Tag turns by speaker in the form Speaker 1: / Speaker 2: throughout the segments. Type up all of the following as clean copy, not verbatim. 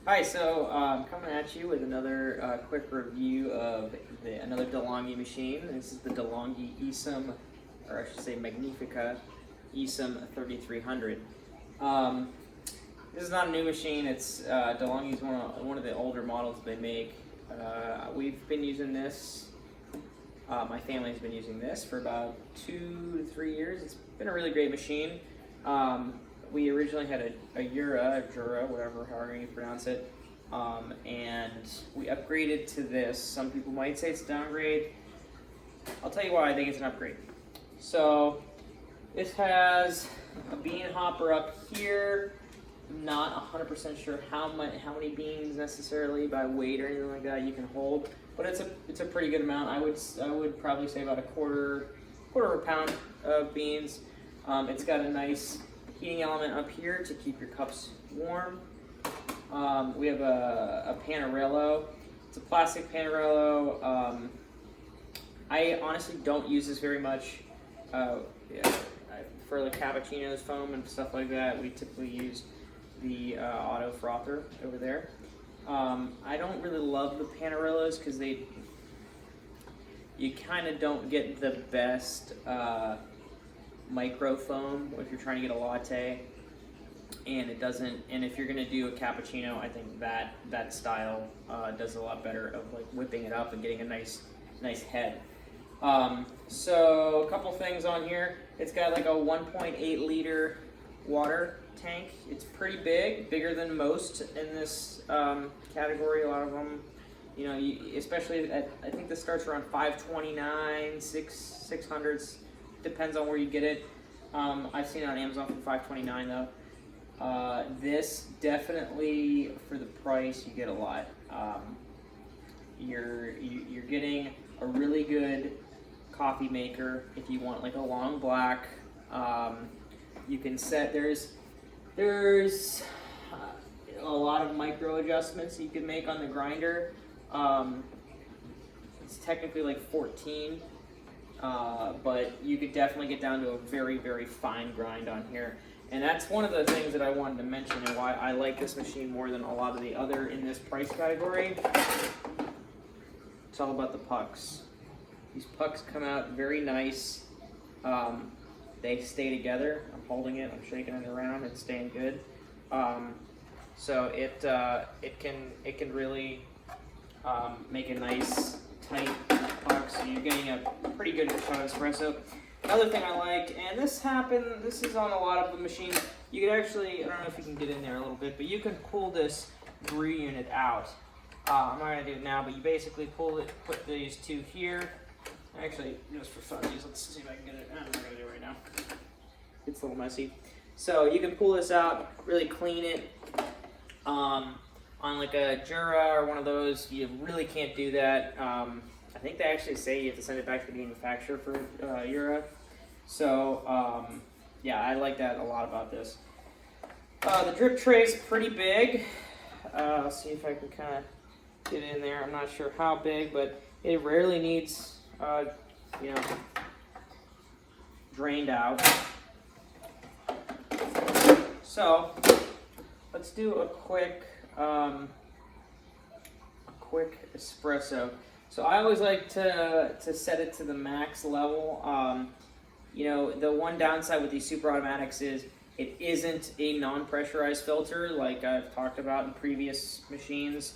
Speaker 1: Hi, so I'm coming at you with another quick review of another Delonghi machine. This is the Delonghi Esam, or I should say Magnifica Esam3300. This is not a new machine. It's Delonghi's one of the older models they make. We've been using this. My family's been using this for about 2 to 3 years. It's been a really great machine. We originally had a Jura, however you pronounce it, and we upgraded to this. Some people might say it's a downgrade. I'll tell you why I think it's an upgrade. So this has a bean hopper up here. I'm not 100% sure how many beans necessarily by weight or anything like that you can hold, but it's a pretty good amount. I would probably say about a quarter of a pound of beans. It's got a nice heating element up here to keep your cups warm. We have a Panarello. It's a plastic Panarello. I honestly don't use this very much. For the cappuccinos, foam, and stuff like that, we typically use the auto frother over there. I don't really love the Panarellos because you kind of don't get the best micro foam if you're trying to get a latte, and it doesn't. And if you're going to do a cappuccino, I think that style does a lot better of like whipping it up and getting a nice head. So a couple things on here. It's got like a 1.8 liter water tank. It's pretty big, bigger than most in this category. A lot of them, especially I think this starts around 529, 600s. Depends on where you get it. I've seen it on Amazon for $5.29 though. This definitely, for the price, you get a lot. You're getting a really good coffee maker if you want like a long black. You can set there's a lot of micro adjustments you can make on the grinder. It's technically like 14. But you could definitely get down to a very, very fine grind on here. And that's one of the things that I wanted to mention and why I like this machine more than a lot of the other in this price category. It's all about the pucks. These pucks come out very nice. They stay together. I'm holding it, I'm shaking it around, it's staying good. So it can really make a nice tight puck, so you're getting a pretty good shot of espresso. Another thing I like, and this is on a lot of the machines, you could actually, I don't know if you can get in there a little bit, but you can pull this brew unit out. I'm not going to do it now, but you basically pull it, put these two here. Actually, just for fun, let's see if I can get it. I'm not going to do it right now. It's a little messy. So you can pull this out, really clean it. On like a Jura or one of those, you really can't do that. I think they actually say you have to send it back to the manufacturer for Jura. So yeah, I like that a lot about this. The drip tray is pretty big. I'll see if I can kind of get in there. I'm not sure how big, but it rarely needs, drained out. So let's do a quick espresso. So I always like to set it to the max level. The one downside with these super automatics is it isn't a non-pressurized filter like I've talked about in previous machines.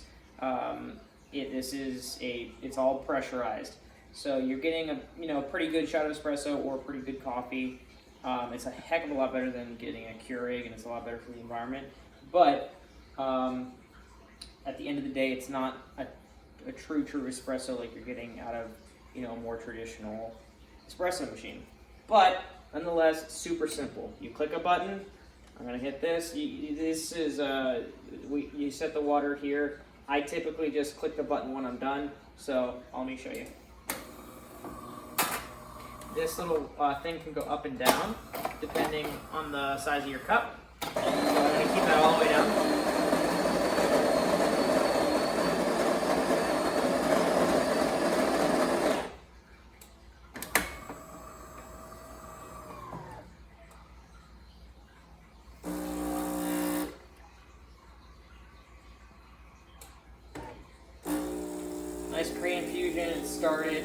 Speaker 1: It's all pressurized. So you're getting a pretty good shot of espresso or pretty good coffee. It's a heck of a lot better than getting a Keurig, and it's a lot better for the environment. But at the end of the day, it's not a true espresso like you're getting out of a more traditional espresso machine. But nonetheless, super simple. You click a button. I'm gonna hit this. You set the water here. I typically just click the button when I'm done. So let me show you. This little thing can go up and down depending on the size of your cup. So I'm gonna keep that all the way down. nice pre-infusion. It started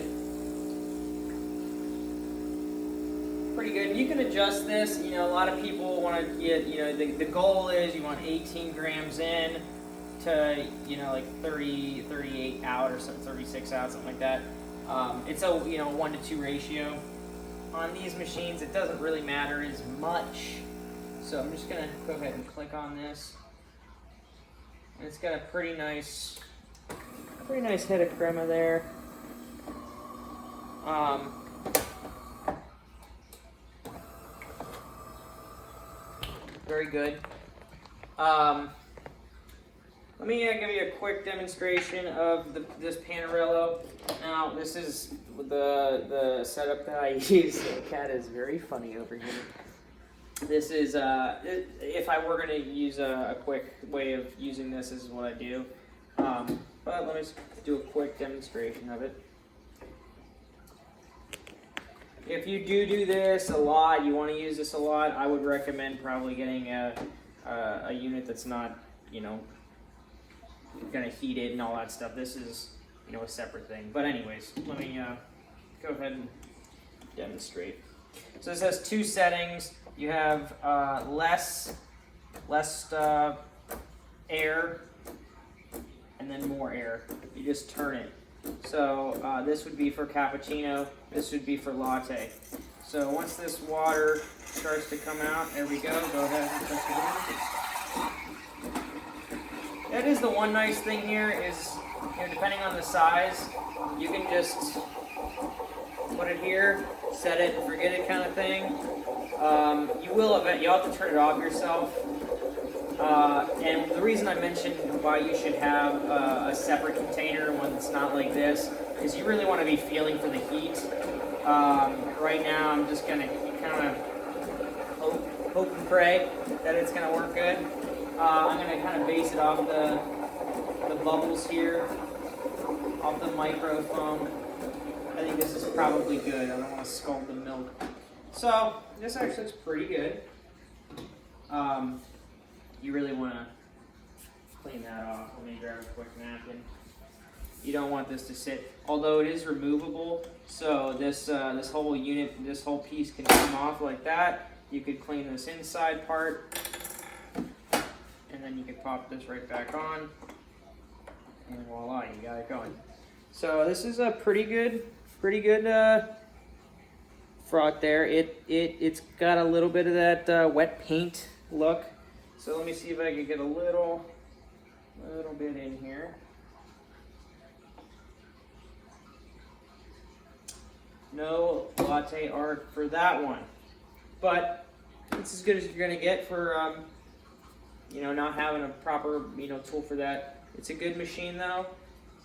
Speaker 1: pretty good. You can adjust this. You know, a lot of people want to get, you know, the goal is you want 18 grams in to, you know, like 38 out or something, 36 out, something like that. It's a, you know, 1 to 2 ratio. On these machines, it doesn't really matter as much. So I'm just gonna go ahead and click on this. And it's got a pretty nice head of crema there. Very good. Let me give you a quick demonstration of this Panarello. Now, this is the setup that I use. The cat is very funny over here. This is, if I were going to use a quick way of using this, this is what I do. But let me just do a quick demonstration of it. If you do this a lot, you want to use this a lot, I would recommend probably getting a unit that's not, you know, going to heat it and all that stuff. This is, you know, a separate thing. But anyways, let me go ahead and demonstrate. So this has 2 settings. You have less air and then more air. You just turn it. So this would be for cappuccino, this would be for latte. So once this water starts to come out, there we go ahead and press it in. That is the one nice thing here is, you know, depending on the size, you can just put it here, set it and forget it kind of thing. You'll have to turn it off yourself. And the reason I mentioned why you should have a separate container, one that's not like this, is you really want to be feeling for the heat. Right now I'm just going to kind of hope and pray that it's going to work good. I'm going to kind of base it off the bubbles here, off the microfoam. I think this is probably good. I don't want to scald the milk. So this actually looks pretty good. You really want to clean that off. Let me grab a quick napkin. You don't want this to sit, although it is removable. So this whole unit, this whole piece can come off like that. You could clean this inside part, and then you can pop this right back on, and voila, you got it going. So this is a pretty good froth there. It's got a little bit of that wet paint look. So let me see if I can get a little bit in here. No latte art for that one, but it's as good as you're gonna get for you know, not having a proper, you know, tool for that. It's a good machine though.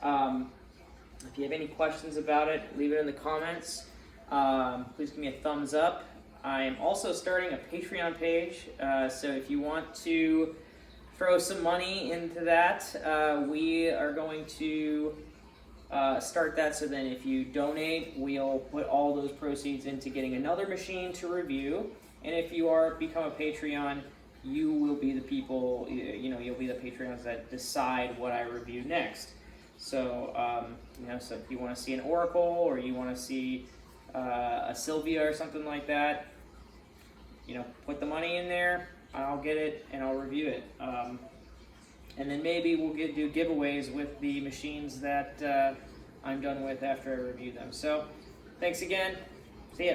Speaker 1: If you have any questions about it, leave it in the comments. Please give me a thumbs up. I am also starting a Patreon page, so if you want to throw some money into that, we are going to start that. So then if you donate, we'll put all those proceeds into getting another machine to review. And if you become a Patreon, you will be the people, you know, you'll be the Patreons that decide what I review next. So, you know, so if you want to see an Oracle or you want to see a Sylvia or something like that, you know, put the money in there, I'll get it and I'll review it. And then maybe we'll do giveaways with the machines that I'm done with after I review them. So, thanks again. See ya.